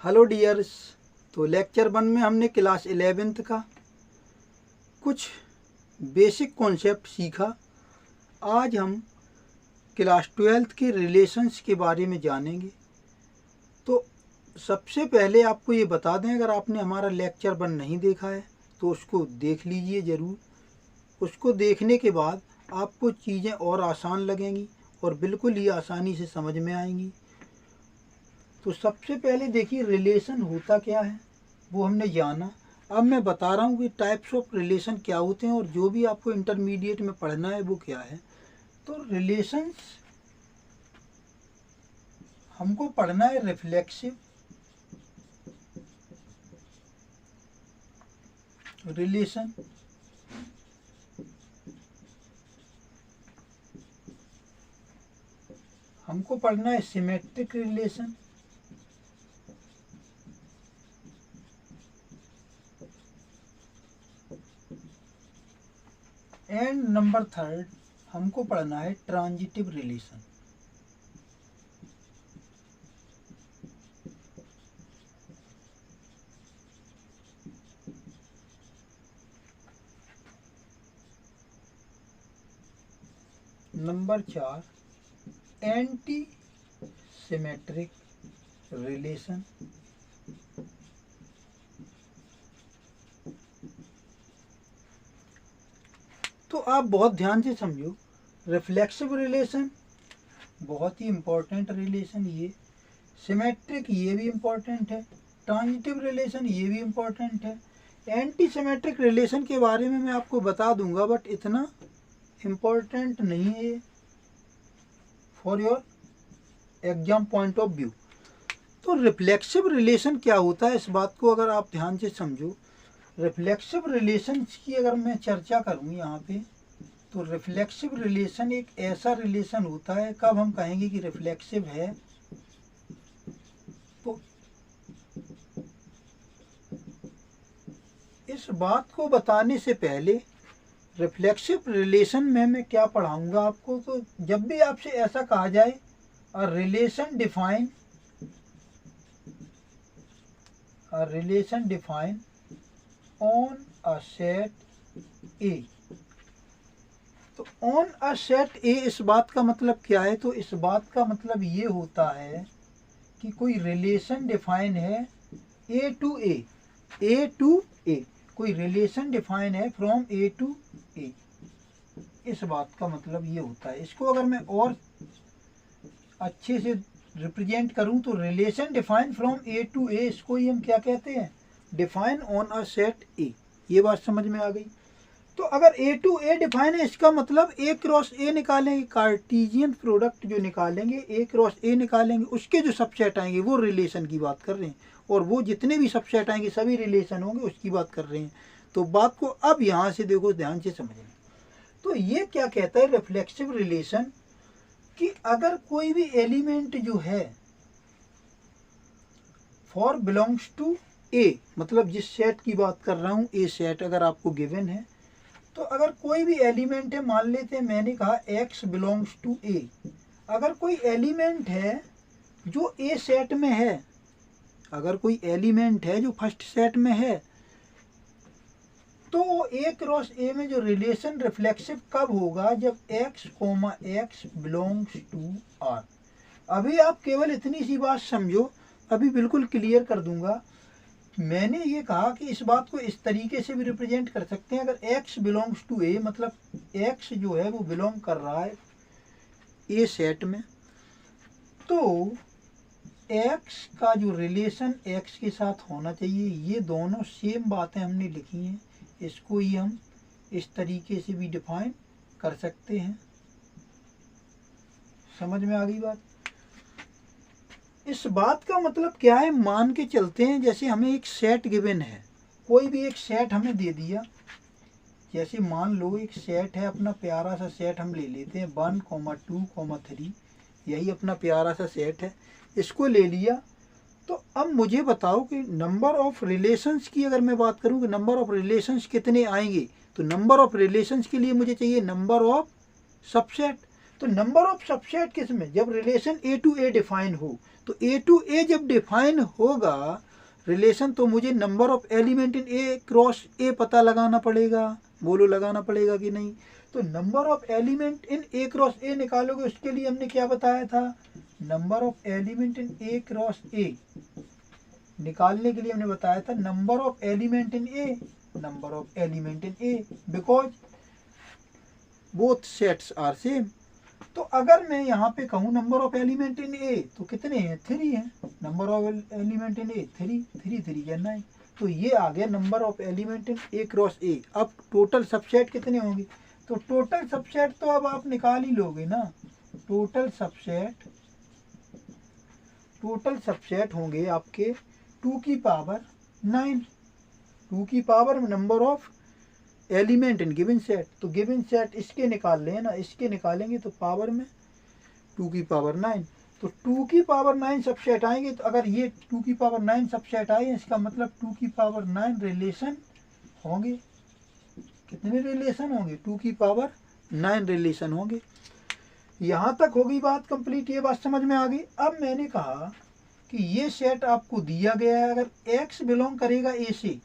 Hello dears. तो lecture 1 में हमने क्लास 11th का कुछ बेसिक कॉन्सेप्ट सीखा। आज हम क्लास 12th के रिलेशंस के बारे में जानेंगे। तो सबसे पहले आपको ये बता दें, अगर आपने हमारा लेक्चर 1 नहीं देखा है तो उसको देख लीजिए ज़रूर। उसको देखने के बाद आपको चीज़ें और आसान लगेंगी और बिल्कुल ही आसानी से समझ में आएंगी। तो सबसे पहले देखिए, रिलेशन होता क्या है वो हमने जाना। अब मैं बता रहा हूँ कि टाइप्स ऑफ रिलेशन क्या होते हैं और जो भी आपको इंटरमीडिएट में पढ़ना है वो क्या है। तो रिलेशंस हमको पढ़ना है रिफ्लेक्सिव रिलेशन, हमको पढ़ना है सिमेट्रिक रिलेशन, एंड नंबर 3 हमको पढ़ना है transitive relation. Number 4 anti symmetric relation. तो आप बहुत ध्यान से समझो, रिफ्लेक्सिव रिलेशन बहुत ही इम्पोर्टेंट रिलेशन, ये सिमेट्रिक ये भी इम्पोर्टेंट है, ट्रांजिटिव रिलेशन ये भी इम्पोर्टेंट है। एंटी सिमेट्रिक रिलेशन के बारे में मैं आपको बता दूंगा, बट इतना इम्पोर्टेंट नहीं है for your exam point of view. तो रिफ्लेक्सिव रिलेशन क्या होता है, इस बात को अगर आप ध्यान से समझो। रिफ्लेक्सिव रिलेशन की अगर मैं चर्चा करूँ यहाँ पे, तो रिफ्लेक्सिव रिलेशन एक ऐसा रिलेशन होता है, कब हम कहेंगे कि रिफ्लेक्सिव है, तो इस बात को बताने से पहले रिफ्लेक्सिव रिलेशन में मैं क्या पढ़ाऊंगा आपको। तो जब भी आपसे ऐसा कहा जाए a relation define on a set ए, तो ऑन अ सेट ए इस बात का मतलब क्या है। तो इस बात का मतलब ये होता है कि कोई रिलेशन डिफाइन है ए टू ए, कोई रिलेशन डिफाइन है फ्रॉम ए टू ए, इस बात का मतलब ये होता है। इसको अगर मैं और अच्छे से रिप्रेजेंट करूं तो relation define from A to A, इसको ही हम क्या कहते हैं, define on a set A. ये बात समझ में आ गई। तो अगर ए टू ए डिफाइन है, इसका मतलब ए क्रॉस ए निकालेंगे, कार्टेशियन प्रोडक्ट जो निकालेंगे, ए क्रॉस ए निकालेंगे, उसके जो सबसेट आएंगे वो रिलेशन की बात कर रहे हैं, और वो जितने भी सबसेट आएंगे सभी रिलेशन होंगे उसकी बात कर रहे हैं। तो बात को अब यहाँ से देखो, ध्यान से समझें। तो ये क्या कहता है रिफ्लेक्सिव रिलेशन, कि अगर कोई भी एलिमेंट जो है फॉर बिलोंग्स टू ए, मतलब जिस सेट की बात कर रहा हूँ ए सेट अगर आपको गिवन है, तो अगर कोई भी एलिमेंट है, मान लेते हैं मैंने कहा x बिलोंग्स टू ए, अगर कोई एलिमेंट है जो ए सेट में है, अगर कोई एलिमेंट है जो फर्स्ट सेट में है, तो ए क्रॉस ए में जो रिलेशन रिफ्लेक्सिव कब होगा, जब x बिलोंग्स टू आर। अभी आप केवल इतनी सी बात समझो, अभी बिल्कुल क्लियर कर दूंगा। मैंने ये कहा कि इस बात को इस तरीके से भी रिप्रेजेंट कर सकते हैं, अगर x बिलोंग्स टू ए, मतलब x जो है वो बिलोंग कर रहा है ए सेट में, तो x का जो रिलेशन x के साथ होना चाहिए, ये दोनों सेम बातें हमने लिखी हैं, इसको ही हम इस तरीके से भी डिफाइन कर सकते हैं। समझ में आ गई बात। इस बात का मतलब क्या है, मान के चलते हैं जैसे हमें एक सेट गिवन है, कोई भी एक सेट हमें दे दिया, जैसे मान लो एक सेट है, अपना प्यारा सा सेट हम ले लेते हैं 1, 2, 3, यही अपना प्यारा सा सेट है, इसको ले लिया। तो अब मुझे बताओ कि नंबर ऑफ रिलेशंस की अगर मैं बात करूं कि नंबर ऑफ रिलेशंस कितने आएंगे, तो नंबर ऑफ रिलेशंस के लिए मुझे चाहिए नंबर ऑफ सबसेट। तो नंबर ऑफ सबसेट किस में, जब relation A to A define हो, तो ए टू ए जब डिफाइन होगा रिलेशन, तो मुझे number of element in A cross A पता लगाना पड़ेगा। बोलो लगाना पड़ेगा कि नहीं। तो number of element in A cross A निकालोगे, उसके लिए हमने क्या बताया था, number of element in A cross A निकालने के लिए हमने बताया था number of element in A, number of element in A, because both sets are same. तो अगर मैं यहाँ पे कहूँ नंबर ऑफ एलिमेंट इन ए, तो कितने हैं, 3 हैं। नंबर ऑफ एलिमेंट इन ए 3, 3 3 या 9, तो ये आ गया number of element in A cross ए। अब टोटल सबसेट कितने होंगे, तो टोटल सबसेट तो अब आप निकाल ही लोगे ना। टोटल सबसेट होंगे आपके 2 की पावर 9, 2 की power number of element in given set. तो गिवन सेट इसके निकाल लें ना, इसके निकालेंगे तो पावर में 2 की पावर 9, तो 2 की पावर 9 सबसेट आएंगे। तो अगर ये 2 की पावर 9 सबसेट आए, इसका मतलब 2 की पावर 9 रिलेशन होंगे। कितने रिलेशन होंगे, 2 की पावर 9 रिलेशन होंगे। यहाँ तक होगी बात कंप्लीट, ये बात समझ में आ गई। अब मैंने कहा कि ये सेट आपको दिया गया है, अगर x बिलोंग करेगा a से,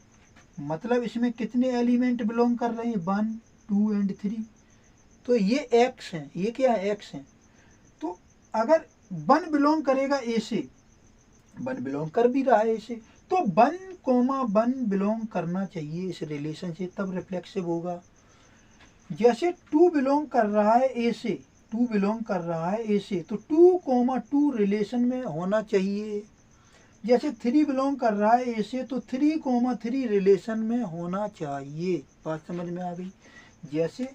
मतलब इसमें कितने एलिमेंट बिलोंग कर रहे हैं, 1 2 एंड 3, तो ये x है, ये क्या है, x है। तो अगर 1 बिलोंग करेगा a से, 1 बिलोंग कर भी रहा है a से, तो 1, 1 बिलोंग करना चाहिए इस रिलेशन से, तब रिफ्लेक्सिव होगा। जैसे 2 बिलोंग कर रहा है a से, 2 बिलोंग कर रहा है a से, तो 2, 2 रिलेशन में होना चाहिए। जैसे 3 बिलोंग कर रहा है a से, तो 3, 3 रिलेशन में होना चाहिए। बात समझ में आ गई। जैसे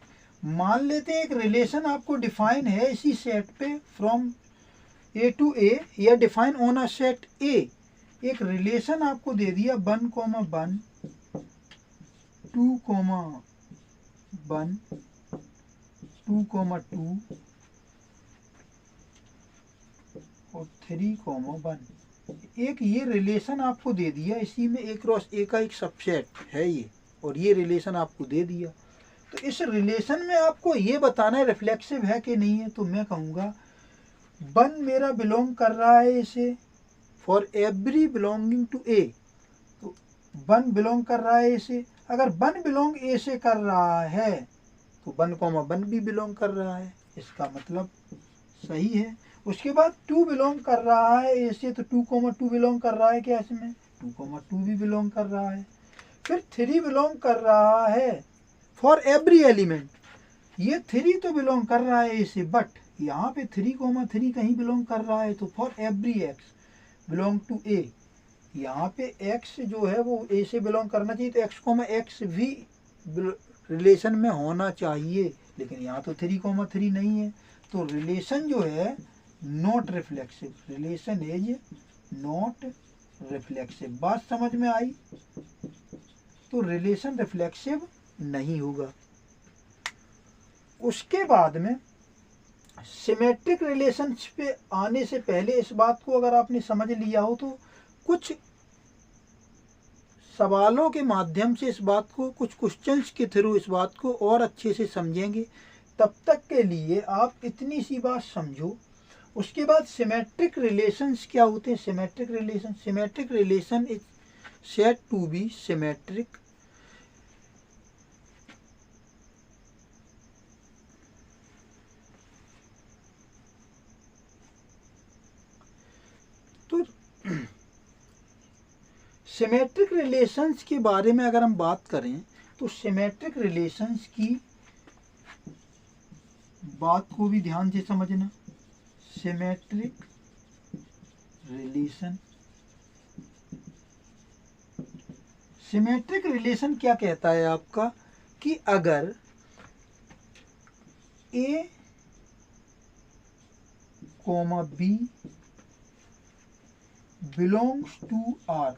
मान लेते हैं एक रिलेशन आपको डिफाइन है इसी सेट पे फ्रॉम a टू a, या define on a set a। एक रिलेशन आपको दे दिया 1, 1 2, 1 2, 2 और 3, 1। एक ये रिलेशन आपको दे दिया, इसी में a क्रॉस a का एक सबसेट है ये, और ये रिलेशन आपको दे दिया। तो इस रिलेशन में आपको ये बताना है रिफ्लेक्सिव है कि नहीं है। तो मैं कहूँगा 1 मेरा बिलोंग कर रहा है इसे, for every belonging to a, तो 1 बिलोंग कर रहा है इसे। अगर 1 बिलोंग a से कर रहा है, तो 1, 1 भी बिलोंग कर रहा है, इसका मतलब सही है। उसके बाद 2 बिलोंग कर रहा है a से, तो 2, 2 बिलोंग कर रहा है क्या इसमें, 2, 2 भी बिलोंग कर रहा है। फिर 3 बिलोंग कर रहा है फॉर एवरी एलिमेंट, ये 3 तो बिलोंग कर रहा है a से, बट यहाँ पे 3, 3 कहीं बिलोंग कर रहा है, तो for every x belong to a, यहाँ पे x जो है वो a से बिलोंग करना चाहिए, तो x, x भी रिलेशन में होना चाहिए। लेकिन यहाँ तो 3, 3 नहीं है, तो रिलेशन जो है not reflexive, relation is not reflexive. बात समझ में आई। तो रिलेशन रिफ्लेक्सिव नहीं होगा। उसके बाद में सिमेट्रिक रिलेशंस पे आने से पहले इस बात को अगर आपने समझ लिया हो, तो कुछ सवालों के माध्यम से इस बात को, कुछ क्वेश्चंस के थ्रू इस बात को और अच्छे से समझेंगे। तब तक के लिए आप इतनी सी बात समझो। उसके बाद सिमेट्रिक रिलेशंस क्या होते हैं, symmetric relation is said to be symmetric तो सिमेट्रिक रिलेशंस के बारे में अगर हम बात करें, तो सिमेट्रिक रिलेशंस की बात को भी ध्यान से समझना। सिमेट्रिक रिलेशन, सिमेट्रिक रिलेशन क्या कहता है आपका, कि अगर a, b belongs to r,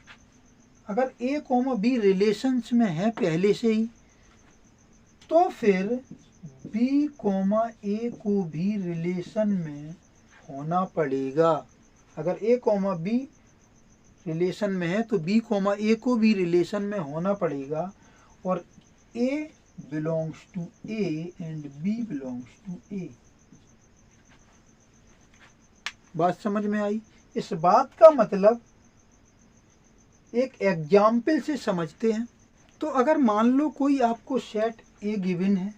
अगर a, b रिलेशंस में है पहले से ही, तो फिर b, a को भी रिलेशन में होना पड़ेगा। अगर a, b रिलेशन में है, तो b, a को भी रिलेशन में होना पड़ेगा। और a belongs to a and b belongs to a, बात समझ में आई? इस बात का मतलब एक एग्जाम्पल से समझते हैं। तो अगर मान लो कोई आपको सेट ए गिवन है,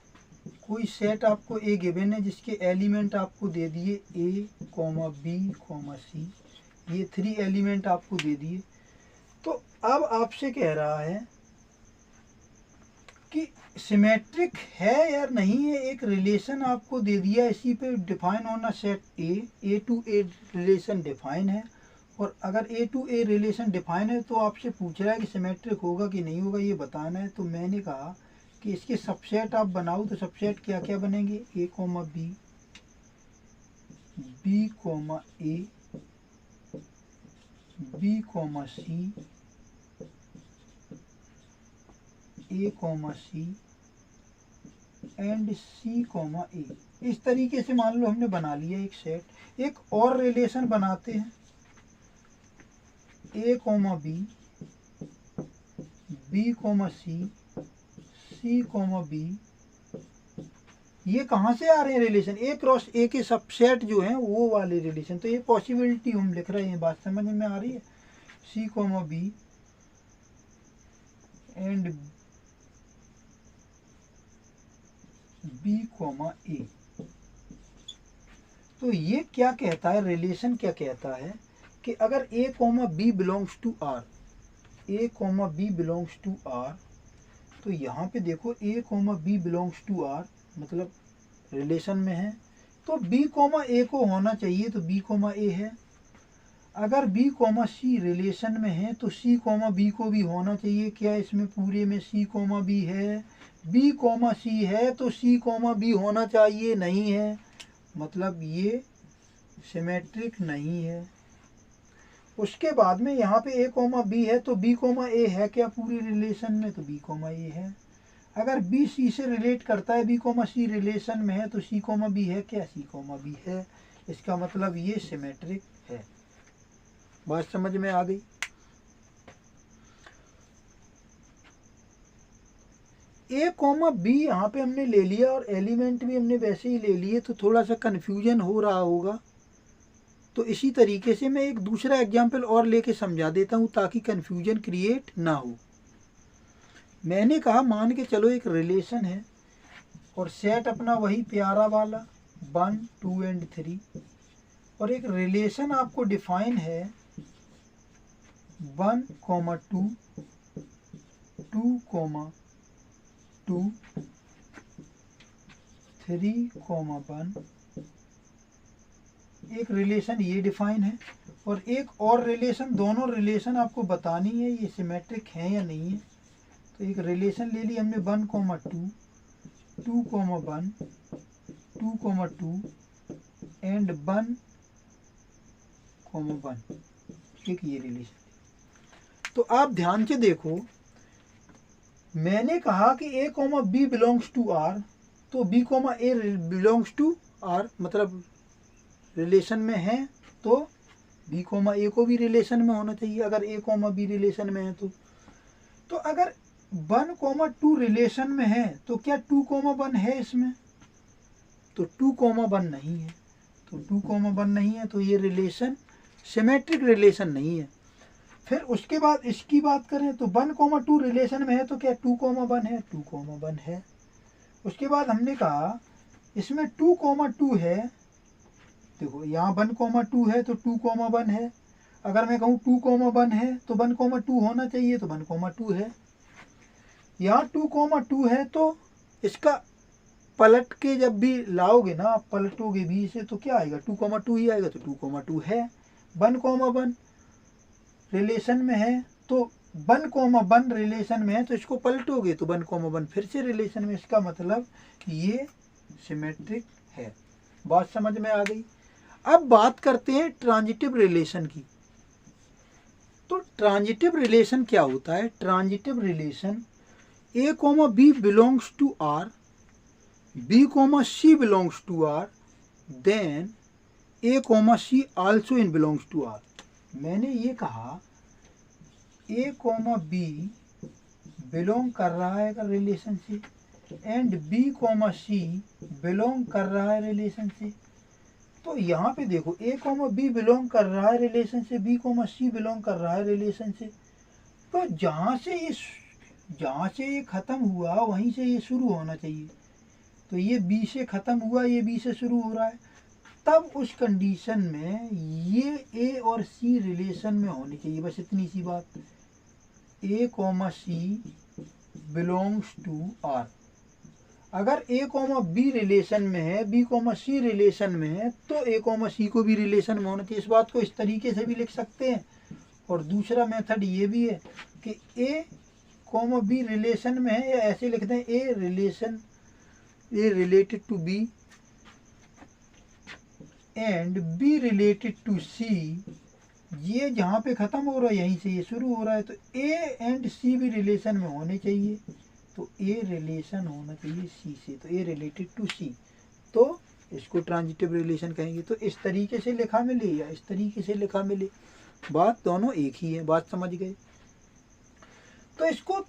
कोई सेट आपको ए गिवन है जिसके एलिमेंट आपको दे दिए ए कॉमा बी कॉमा सी, ये 3 एलिमेंट आपको दे दिए। तो अब आपसे कह रहा है कि सिमेट्रिक है या नहीं है, एक रिलेशन आपको दे दिया, इसी पे डिफाइन होना set A to A relation define है। और अगर A to A relation define है तो आपसे पूछ रहा है कि सिमेट्रिक होगा कि नहीं होगा, ये बताना है। तो मैंने कहा कि इसके सबसेट आप बनाओ, तो सबसेट क्या क्या बनेंगे, A comma B, B comma A, B comma C, A comma C and C comma A. इस तरीके से मान लो हमने बना लिया एक सेट। एक और रिलेशन बनाते हैं, ए कॉमा बी, बी कॉमा सी, सी कॉमा बी। ये कहाँ से आ रहे हैं रिलेशन, ए क्रॉस ए के सबसेट जो हैं वो वाले रिलेशन। तो ये पॉसिबिलिटी हम लिख रहे हैं, बात समझ में आ रही है। C comma B and B comma A. तो ये क्या कहता है, रिलेशन क्या कहता है कि अगर A comma B belongs to R, A comma B belongs to R, तो यहाँ पे देखो A comma B belongs to R मतलब रिलेशन में है, तो बी कॉमा ए को होना चाहिए, तो बी कॉमा ए है। अगर बी कॉमा सी रिलेशन में है तो सी कॉमा बी को भी होना चाहिए। क्या इसमें पूरे में सी कॉमा बी है? बी कॉमा सी है तो सी कॉमा बी होना चाहिए, नहीं है, मतलब ये सिमेट्रिक नहीं है। उसके बाद में यहाँ पे ए कॉमा बी है तो बी कॉमा ए है क्या पूरी रिलेशन में, तो बी कॉमा ए है। अगर बी सी से रिलेट करता है, बी कॉमा सी रिलेशन में है, तो सी कॉमा बी है क्या, सी कॉमा बी है। इसका मतलब ये सिमेट्रिक है। बात समझ में आ गई? ए कॉमा बी यहाँ पे हमने ले लिया और एलिमेंट भी हमने वैसे ही ले लिए, तो थोड़ा सा कन्फ्यूजन हो रहा होगा। तो इसी तरीके से मैं एक दूसरा एग्जाम्पल और लेके समझा देता हूँ ताकि कन्फ्यूजन क्रिएट ना हो। मैंने कहा मान के चलो एक रिलेशन है और सेट अपना वही प्यारा वाला 1 2 एंड 3, और एक रिलेशन आपको डिफाइन है 1 कॉमा 2, 2 कॉमा 2, 3 कॉमा 1। एक रिलेशन ये डिफाइन है और एक और रिलेशन, दोनों रिलेशन आपको बतानी है ये सिमेट्रिक है या नहीं है। तो एक रिलेशन ले ली हमने 1 comma 2, 2 comma 1, 2 comma 2 and 1 comma 1, एक ये रिलेशन। तो आप ध्यान से देखो, मैंने कहा कि A comma B belongs to R, तो B comma A belongs to R मतलब रिलेशन में है, तो बी कॉमा ए को भी रिलेशन में होना चाहिए अगर ए कॉमा बी रिलेशन में है। तो अगर 1 कॉमा 2 रिलेशन में है तो क्या 2 कॉमा 1 है इसमें, तो 2 कॉमा 1 नहीं है। तो 2 कॉमा 1 नहीं है तो ये रिलेशन सिमेट्रिक रिलेशन नहीं है। फिर उसके बाद इसकी बात करें तो 1 कॉमा 2 रिलेशन में है तो क्या 2 कॉमा 1 है, 2 कॉमा 1 है। उसके बाद हमने कहा इसमें 2 कॉमा 2 है, देखो यहाँ 1 कॉमा 2 है तो 2 कॉमा 1 है। अगर मैं कहूँ 2 कॉमा 1 है तो 1 कॉमा 2 होना चाहिए, तो 1 कॉमा 2 है। यहाँ 2 कॉमा 2 है तो इसका पलट के जब भी लाओगे ना, आप पलटोगे भी इसे तो क्या आएगा, 2 कॉमा 2 ही आएगा। तो 2 कॉमा 2 है। 1 कॉमा 1 रिलेशन में है तो 1 कॉमा 1 रिलेशन में है, तो इसको पलटोगे तो 1 कॉमा 1 फिर से रिलेशन में। इसका मतलब ये सिमेट्रिक है। बात समझ में आ गई? अब बात करते हैं ट्रांजिटिव रिलेशन की। तो ट्रांजिटिव रिलेशन क्या होता है? Transitive relation A comma B belongs to R, B comma C belongs to R, then A comma C also in belongs to R. मैंने ये कहा ए कॉमा बी बिलोंग कर रहा है अगर रिलेशन से, and B comma C belong कर रहा है रिलेशन से, तो यहाँ पे देखो ए कॉमा बी बिलोंग कर रहा है रिलेशन से, बी कॉमा सी बिलोंग कर रहा है रिलेशन से। तो जहाँ से ये ख़त्म हुआ वहीं से ये शुरू होना चाहिए। तो ये बी से ख़त्म हुआ, ये बी से शुरू हो रहा है, तब उस कंडीशन में ये ए और सी रिलेशन में होनी चाहिए। बस इतनी सी बात। A comma C belongs to R. अगर ए कॉमा बी रिलेशन में है, बी कॉमा सी रिलेशन में है, तो ए कॉमा सी को भी रिलेशन में होना चाहिए। इस बात को इस तरीके से भी लिख सकते हैं। और दूसरा मेथड ये भी है कि ए कॉमा बी रिलेशन में है, या ऐसे लिखते हैं A related to B and B related to C. ये जहाँ पे ख़त्म हो रहा है यहीं से ये शुरू हो रहा है, तो ए एंड सी भी रिलेशन में होने चाहिए। तो ए रिलेशन होना चाहिए सी से, तो ए रिलेटेड टू सी, तो इसको ट्रांजिटिव रिलेशन कहेंगे। तो इस तरीके से लिखा मिले या इस तरीके से लिखा मिले, बात दोनों एक ही है। बात समझ गए? तो इसको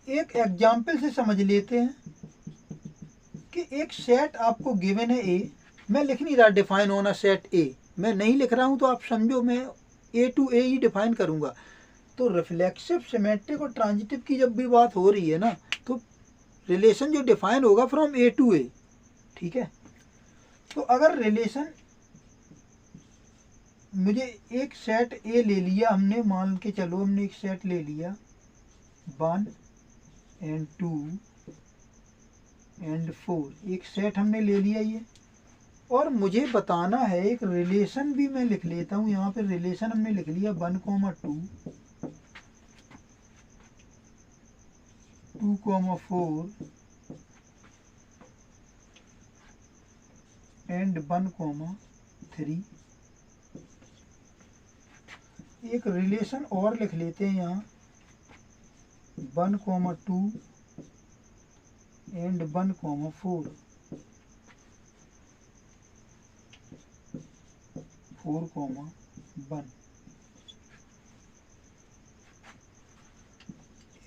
एक एग्जाम्पल से समझ लेते हैं कि एक सेट आपको गिवन है ए, मैं लिख नहीं रहा डिफाइन होना सेट ए, मैं नहीं लिख रहा हूँ, तो आप समझो मैं ए टू ए ही डिफाइन करूँगा। तो रिफ्लेक्सिव, सिमेट्रिक और ट्रांजिटिव की जब भी बात हो रही है ना, तो रिलेशन जो डिफाइन होगा फ्रॉम ए टू ए, ठीक है। तो अगर रिलेशन मुझे एक सेट ए ले लिया हमने, मान के चलो हमने एक सेट ले लिया 1 and 2 and 4, एक सेट हमने ले लिया ये। और मुझे बताना है एक रिलेशन भी मैं लिख लेता हूँ। यहाँ पे रिलेशन हमने लिख लिया 1, 2, 2, 4 and 1, 3। एक रिलेशन और लिख लेते हैं यहाँ 1, 2 and 1, 4, 4, 1।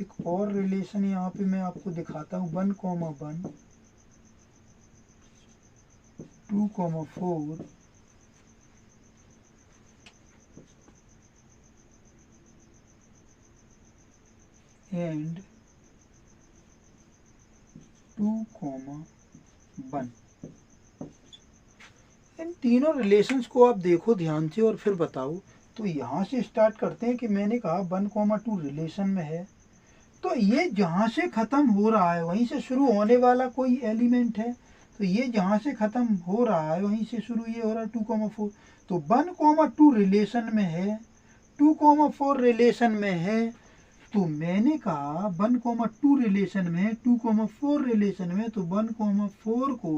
एक और रिलेशन यहाँ पे मैं आपको दिखाता हूँ 1, 1, 2, 4 and 2, 1। इन तीनों रिलेशंस को आप देखो ध्यान से और फिर बताओ। तो यहाँ से स्टार्ट करते हैं कि मैंने कहा 1, 2 रिलेशन में है, तो ये जहाँ से ख़त्म हो रहा है वहीं से शुरू होने वाला कोई एलिमेंट है। तो ये जहाँ से ख़त्म हो रहा है वहीं से शुरू ये हो रहा है 2, 4। तो 1, 2 रिलेशन में है, 2, 4 रिलेशन में है। तो मैंने कहा 1, 2 रिलेशन में है, 2, 4 रिलेशन में, तो 1, 4 को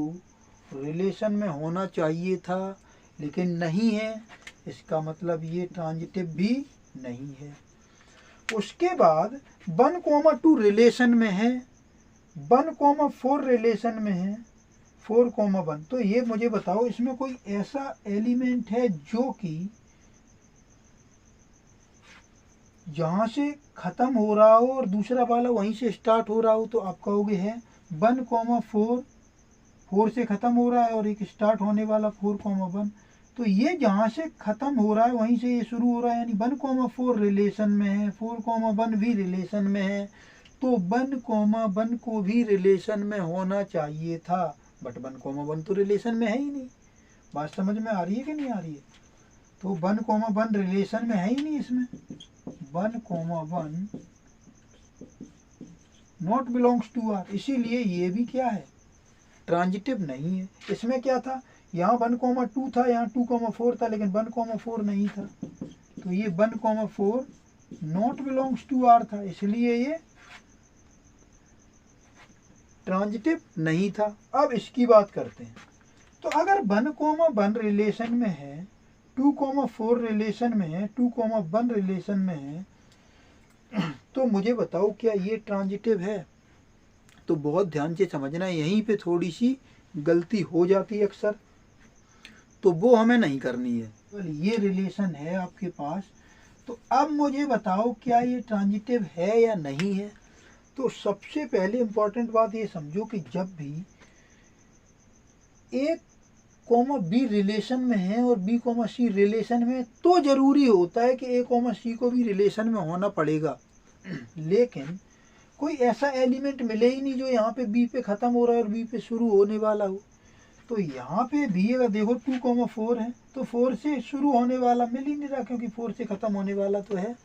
रिलेशन में होना चाहिए था, लेकिन नहीं है। इसका मतलब ये ट्रांजिटिव भी नहीं है। उसके बाद 1, 2 रिलेशन में है, 1, 4 रिलेशन में है, 4, 1। तो ये मुझे बताओ इसमें कोई ऐसा एलिमेंट है जो कि जहाँ से ख़त्म हो रहा हो और दूसरा वाला वहीं से स्टार्ट हो रहा हो। तो आप कहोगे है 1, 4, 4 से ख़त्म हो रहा है और एक स्टार्ट होने वाला 4, 1। तो ये जहाँ से ख़त्म हो रहा है वहीं से ये शुरू हो रहा है, यानी 1, 4 रिलेशन में है, 4, 1 भी रिलेशन में है। तो 1, 1 को भी रिलेशन में होना चाहिए था, बट 1, 1 तो रिलेशन में है ही नहीं। बात समझ में आ रही है कि नहीं आ रही है? तो 1, 1 रिलेशन में है ही नहीं इसमें। 1, 1 नॉट बिलोंग्स टू आर, इसीलिए ये भी क्या है? ट्रांजिटिव नहीं है। इसमें क्या था? यहाँ 1, 2 था, यहाँ 2, 4 था, लेकिन 1, 4 नहीं था। तो ये 1, 4 नॉट बिलोंग्स टू आर था, इसलिए ये ट्रांजिटिव नहीं था। अब इसकी बात करते हैं। तो अगर 1, 1 रिलेशन में है, 2, 4 रिलेशन में है, 2, 1 रिलेशन में है, तो मुझे बताओ क्या ये ट्रांजिटिव है? तो बहुत ध्यान से समझना, यहीं पे थोड़ी सी गलती हो जाती है अक्सर, तो वो हमें नहीं करनी है। तो ये रिलेशन है आपके पास, तो अब मुझे बताओ क्या ये ट्रांजिटिव है या नहीं है। तो सबसे पहले इम्पोर्टेंट बात ये समझो कि जब भी एक कॉमा बी रिलेशन में है और बी कॉमा सी रिलेशन में, तो जरूरी होता है कि ए कॉमा सी को भी रिलेशन में होना पड़ेगा। लेकिन कोई ऐसा एलिमेंट मिले ही नहीं जो यहाँ पे बी पे ख़त्म हो रहा है और बी पे शुरू होने वाला हो। तो यहाँ पे भी अगर देखो 2,4 है तो 4 से शुरू होने वाला मिल ही नहीं रहा, क्योंकि 4 से ख़त्म होने वाला तो है।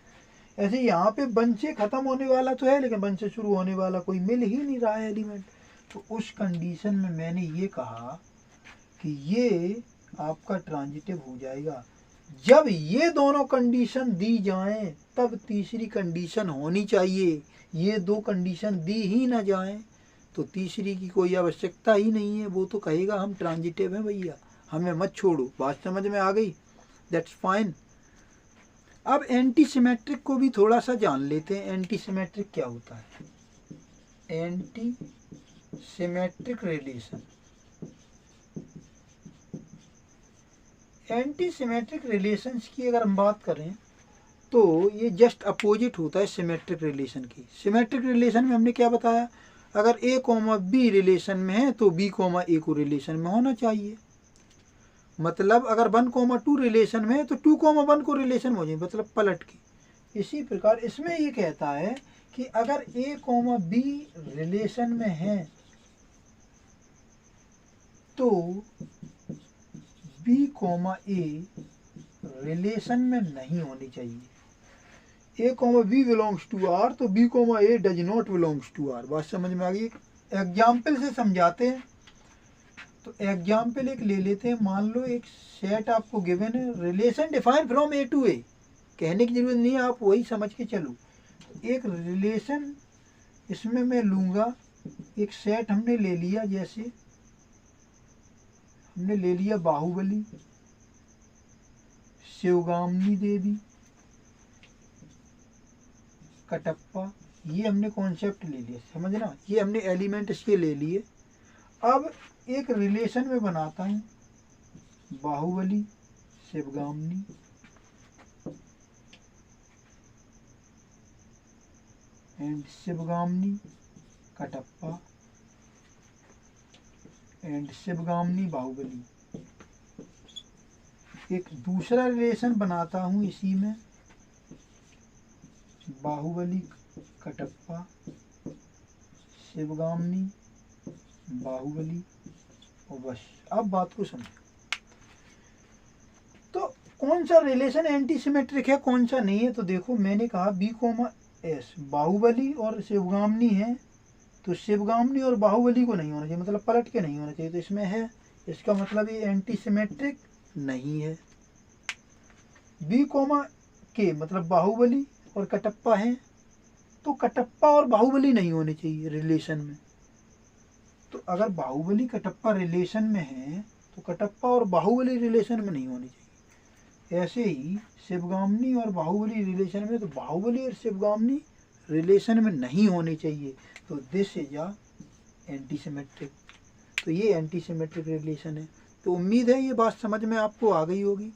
ऐसे यहाँ पे 1 से ख़त्म होने वाला तो है, लेकिन 1 से शुरू होने वाला कोई मिल ही नहीं रहा है एलिमेंट। तो उस कंडीशन में मैंने ये कहा कि ये आपका ट्रांजिटिव हो जाएगा। जब ये दोनों कंडीशन दी जाएं तब तीसरी कंडीशन होनी चाहिए। ये दो कंडीशन दी ही ना जाएं तो तीसरी की कोई आवश्यकता ही नहीं है। वो तो कहेगा हम ट्रांजिटिव हैं भैया, हमें मत छोड़ो। बात समझ में आ गई? That's fine. अब एंटी सिमेट्रिक को भी थोड़ा सा जान लेते हैं। एंटी सिमेट्रिक क्या होता है? Anti symmetric relation. Anti symmetric relations की अगर हम बात करें तो ये जस्ट अपोजिट होता है सिमेट्रिक रिलेशन की। सिमेट्रिक रिलेशन में हमने क्या बताया? अगर ए कॉमा बी रिलेशन में है तो बी कॉमा ए को रिलेशन में होना चाहिए। मतलब अगर 1,2 रिलेशन में है तो 2,1 को रिलेशन में हो जाए, मतलब पलट के। इसी प्रकार इसमें ये कहता है कि अगर ए कॉमा बी रिलेशन में है तो बी कॉमा ए रिलेशन में नहीं होनी चाहिए। A comma B belongs to R तो B comma A does not belongs to R. बात समझ में आ गई? एग्जाम्पल से समझाते हैं। तो एग्जाम्पल एक ले लेते हैं। मान लो एक सेट आपको गिवन है, relation define from A to A. कहने की जरूरत नहीं है, आप वही समझ के चलो। एक रिलेशन इसमें मैं लूँगा, एक सेट हमने ले लिया, जैसे हमने ले लिया बाहुबली, शिवगामिनी देवी, कटप्पा। ये हमने कॉन्सेप्ट ले लिया, समझना। ये हमने एलिमेंट इसके ले लिए। अब एक रिलेशन में बनाता हूँ बाहुबली, शिवगामिनी, एंड शिवगामिनी, कटप्पा, एंड शिवगामिनी, बाहुबली। एक दूसरा रिलेशन बनाता हूँ इसी में, बाहुबली, कटप्पा, शिवगामिनी, बाहुबली, और बस। अब बात को समझो। तो कौन सा रिलेशन एंटी सिमेट्रिक है, कौन सा नहीं है? तो देखो, मैंने कहा बी कॉमा एस, बाहुबली और शिवगामिनी है तो शिवगामिनी और बाहुबली को नहीं होना चाहिए, मतलब पलट के नहीं होना चाहिए। तो इसमें है, इसका मतलब ये एंटी सिमेट्रिक नहीं है। बी कॉमा के मतलब बाहुबली और कटप्पा है तो कटप्पा और बाहुबली नहीं होने चाहिए रिलेशन में। तो अगर बाहुबली कटप्पा रिलेशन में है तो कटप्पा और बाहुबली रिलेशन में नहीं होनी चाहिए। ऐसे ही शिवगामिनी और बाहुबली रिलेशन में, तो बाहुबली और शिवगामिनी रिलेशन में नहीं होनी चाहिए। तो this is a anti symmetric. तो ये एंटी सिमेट्रिक रिलेशन है। तो उम्मीद है ये बात समझ में आपको आ गई होगी।